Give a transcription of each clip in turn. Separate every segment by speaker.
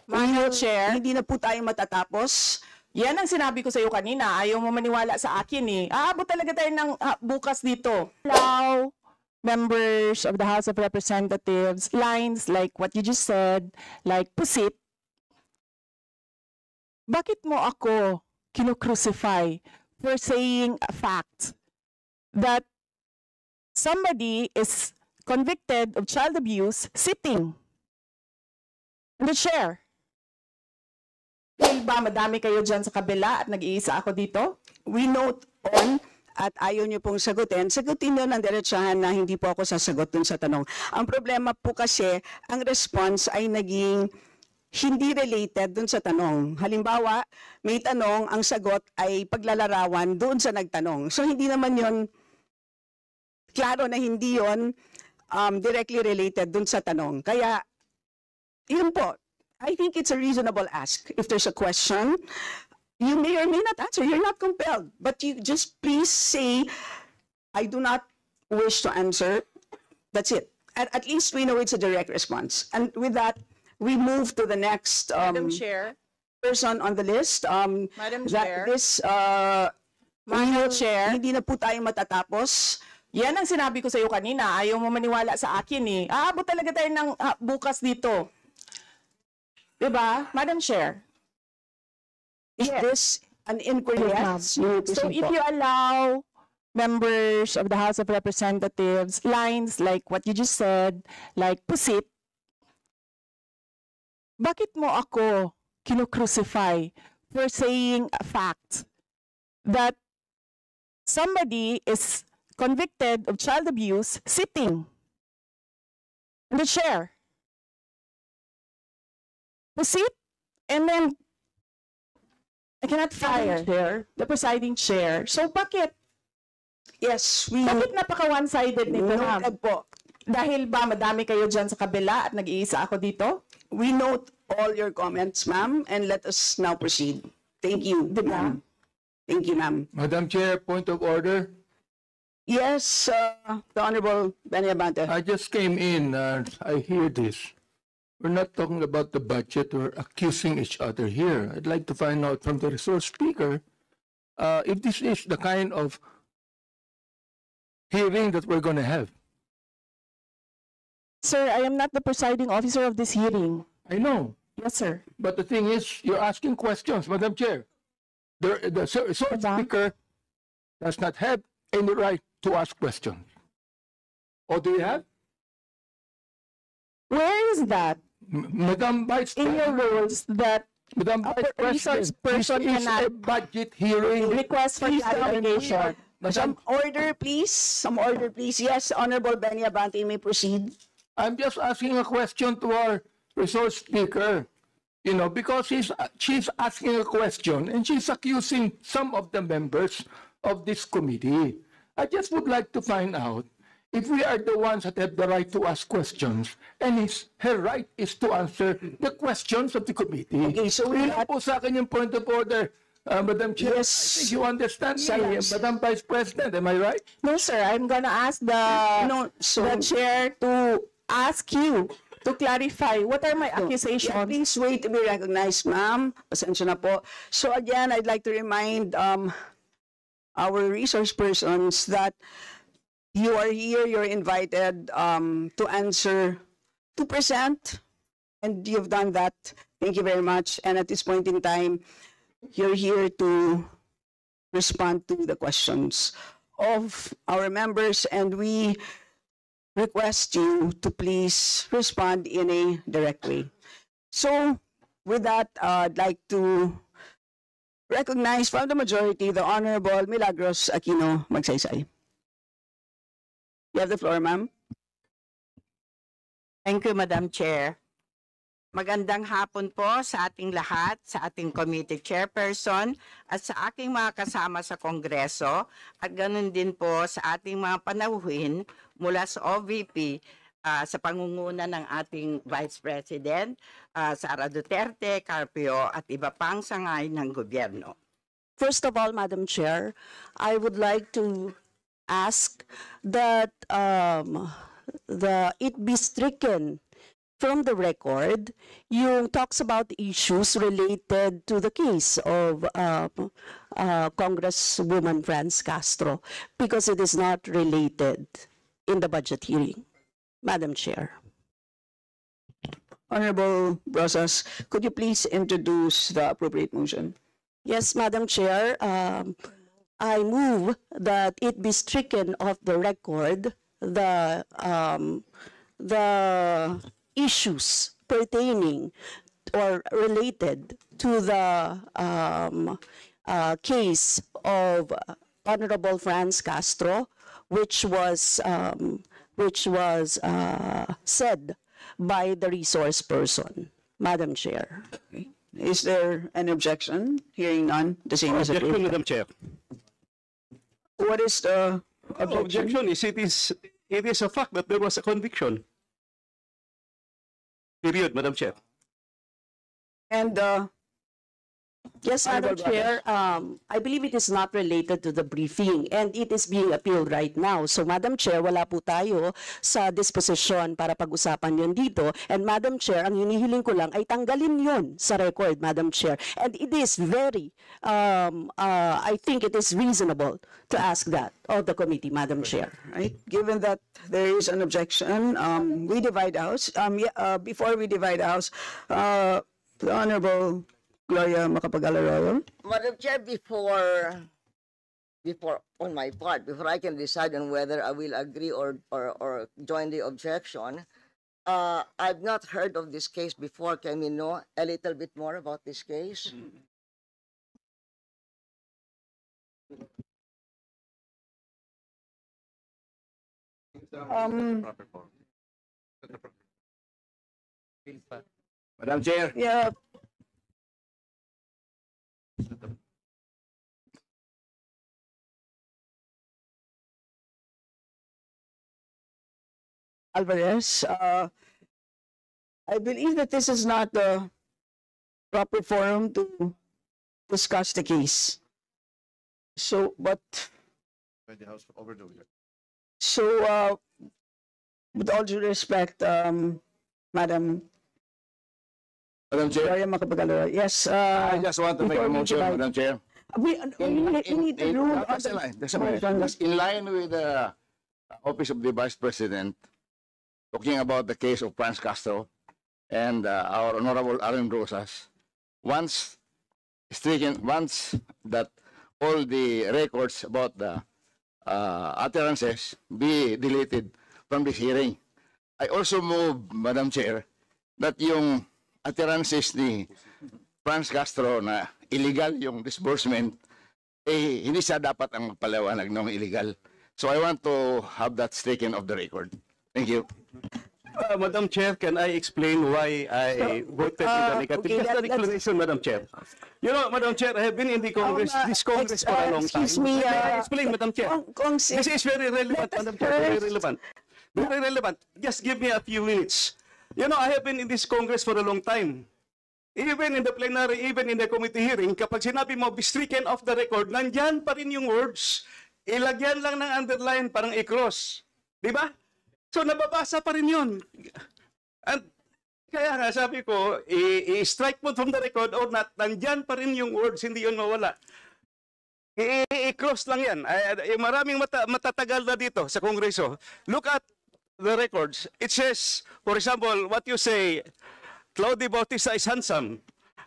Speaker 1: Madam Chair,
Speaker 2: Hindi na po tayo matatapos.
Speaker 1: yan ang sinabi ko sa iyo kanina. Ayaw mo maniwala sa akin eh. Aabot talaga tayo ng bukas dito. Allow members of the House of Representatives lines like what you just said, like pusit. Bakit mo ako kinocrucify for saying a fact that somebody is convicted of child abuse sitting in the chair? Dahil ba madami kayo dyan sa kabila at nag-iisa ako dito?
Speaker 2: We note on at ayaw niyo pong sagutin niyo ng diretsahan na hindi po ako sasagot dun sa tanong. Ang problema po kasi, ang response ay naging hindi related dun sa tanong. Halimbawa, may tanong, ang sagot ay paglalarawan doon sa nagtanong. So hindi naman yon klaro na hindi yon directly related dun sa tanong. Kaya, yun po, I think it's a reasonable ask. If there's a question, you may or may not answer. You're not compelled. But you just please say, I do not wish to answer. That's it. At least we know it's a direct response. And with that, we move to the next
Speaker 1: Madam Chair,
Speaker 2: person on the list.
Speaker 1: Madam Chair,
Speaker 2: Madam
Speaker 1: Chair,
Speaker 2: hindi na po tayo matatapos.
Speaker 1: yan ang sinabi ko sa iyo kanina. Ayaw mo maniwala sa akin eh. Aabot talaga tayo ng bukas dito. Diba, Madam Chair?
Speaker 2: Is this an inquiry?
Speaker 1: Yes,
Speaker 2: Yes.
Speaker 1: So if you allow members of the House of Representatives lines like what you just said, like pusit, bakit mo ako kinocrucify for saying a fact that somebody is convicted of child abuse sitting in the chair? Pusit, and then I cannot fire the presiding chair. So bakit?
Speaker 2: Yes,
Speaker 1: Bakit napaka one-sided nito, ma'am?
Speaker 2: noted po.
Speaker 1: Dahil ba madami kayo dyan sa kabila at nag-iisa ako dito?
Speaker 2: We note all your comments, ma'am, and let us now proceed. Thank you, ma'am. Thank you, ma'am.
Speaker 3: Madam Chair, point of order.
Speaker 2: Yes, the Honorable Benny Abante.
Speaker 3: I just came in and I hear this. We're not talking about the budget. We're accusing each other here. I'd like to find out from the resource speaker if this is the kind of hearing that we're going to have.
Speaker 1: Sir, I am not the presiding officer of this hearing.
Speaker 3: I know,
Speaker 1: Yes, sir.
Speaker 3: but the thing is, you're asking questions, Madam Chair. The resource speaker does not have any right to ask questions. Or do you have?
Speaker 1: Where is that
Speaker 3: Madam Vice
Speaker 1: in your
Speaker 3: President,
Speaker 1: rules that
Speaker 3: Madam
Speaker 1: a
Speaker 3: Vice
Speaker 1: resource
Speaker 3: President,
Speaker 1: person
Speaker 3: this is a
Speaker 1: cannot
Speaker 3: budget hearing.
Speaker 1: request for clarification?
Speaker 2: Some order, please. Some order, please. Yes, Honorable Benny Abante, you may proceed.
Speaker 3: I'm just asking a question to our resource speaker, you know, because she's asking a question and she's accusing some of the members of this committee. I just would like to find out if we are the ones that have the right to ask questions and her right is to answer the questions of the committee.
Speaker 2: Okay, so
Speaker 3: Yun lang po sa akin yung point of order, Madam Chair.
Speaker 2: Yes.
Speaker 3: I think you understand me,
Speaker 2: Yes.
Speaker 3: Madam Vice President, am I right?
Speaker 1: No, sir. I'm gonna ask the chair to ask you to clarify what are my accusations.
Speaker 2: Yeah, please wait to be recognized, ma'am. Pasensya na po. So again, I'd like to remind our resource persons that you are here, you're invited to answer, to present, and you've done that. Thank you very much. And at this point in time, you're here to respond to the questions of our members, and we request you to please respond in a direct way. So with that, I'd like to recognize from the majority the Honorable Milagros Aquino Magsaysay. You have the floor, ma'am.
Speaker 4: Thank you, Madam Chair. Magandang hapon po sa ating lahat, sa ating committee chairperson at sa aking mga kasama sa Kongreso at ganun din po sa ating mga panauhin mula sa OVP sa pangunguna ng ating Vice President, Sara Duterte, Carpio at iba pang sangay ng gobyerno.
Speaker 2: First of all, Madam Chair, I would like to ask that it be stricken
Speaker 5: from the record yung talks about issues related to the case of Congresswoman Franz Castro because it is not related in the budget hearing. Madam Chair.
Speaker 2: Honorable Rosas, could you please introduce the appropriate motion?
Speaker 5: Yes, Madam Chair. I move that it be stricken off the record the issues pertaining or related to the case of Honorable Franz Castro, which was said by the resource person. Madam Chair.
Speaker 2: Okay. Is there an objection? Hearing none, the same as
Speaker 6: Objection,
Speaker 2: approved.
Speaker 6: Madam Chair.
Speaker 2: What is the objection?
Speaker 6: Objection is it is a fact that there was a conviction. Period, Madam Chair.
Speaker 2: And
Speaker 5: Yes, Madam
Speaker 2: Honorable
Speaker 5: Chair, I believe it is not related to the briefing and it is being appealed right now. So Madam Chair, wala po tayo sa disposisyon para pag-usapan yun dito. And Madam Chair, ang hinihiling ko lang ay tanggalin yun sa record, Madam Chair. And it is very, I think it is reasonable to ask that of the committee, Madam Chair.
Speaker 2: right, given that there is an objection, we divide house. Before we divide house, the Honorable Gloria Macapagal-Arroyo.
Speaker 7: Madam Chair, before on my part, before I can decide on whether I will agree or join the objection, I've not heard of this case before. Can we know a little bit more about this case?
Speaker 6: Madam Chair.
Speaker 2: Yeah. Alvarez, I believe that this is not the proper forum to discuss the case. So, but, so, with all due respect, Madam
Speaker 8: Madam Chair,
Speaker 2: Gloria Macapagal-Arroyo, yes.
Speaker 8: I just want to make a
Speaker 2: before we
Speaker 8: motion,
Speaker 2: divide-
Speaker 8: Madam Chair.
Speaker 2: We need to rule on
Speaker 8: Just a line, just a minute. Just in line with the Office of the Vice President, talking about the case of Franz Castro and our Honorable Aaron Rosas, once that all the records about the utterances be deleted from this hearing. I also move, Madam Chair, that yung utterances ni Franz Castro na illegal yung disbursement, hindi siya dapat ang magpaliwanag ng illegal. So I want to have that taken off the record. Thank you.
Speaker 6: Madam Chair, can I explain why I voted in the negative?
Speaker 2: okay,
Speaker 6: Just an explanation, Madam Chair. You know, Madam Chair, I have been in the Congress, this Congress for a long time.
Speaker 2: excuse me,
Speaker 6: Let me explain, Madam Chair. This is very relevant, Madam Chair, very relevant. Very relevant. Just give me a few minutes. You know, I have been in this Congress for a long time. Even in the plenary, even in the committee hearing, kapag sinabi mo, be stricken off the record, nandyan pa rin yung words. Ilagyan lang ng underline, parang i-cross. Di ba? So, nababasa pa rin yun. And, kaya nga, sabi ko, i-strike mo from the record or not, nandyan pa rin yung words, hindi yun mawala. I-cross lang yan. Maraming matatagal na dito sa Kongreso. Look at the records. It says, for example, what you say, Claudio Bautista is handsome,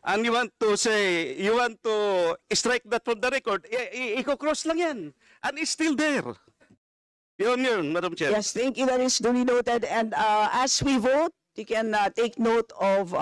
Speaker 6: and you want to say, you want to strike that from the record, i-cross lang yan. And it's still there. Yun, Madam Chair.
Speaker 2: Yes, thank you. That is duly noted. And as we vote, you can take note of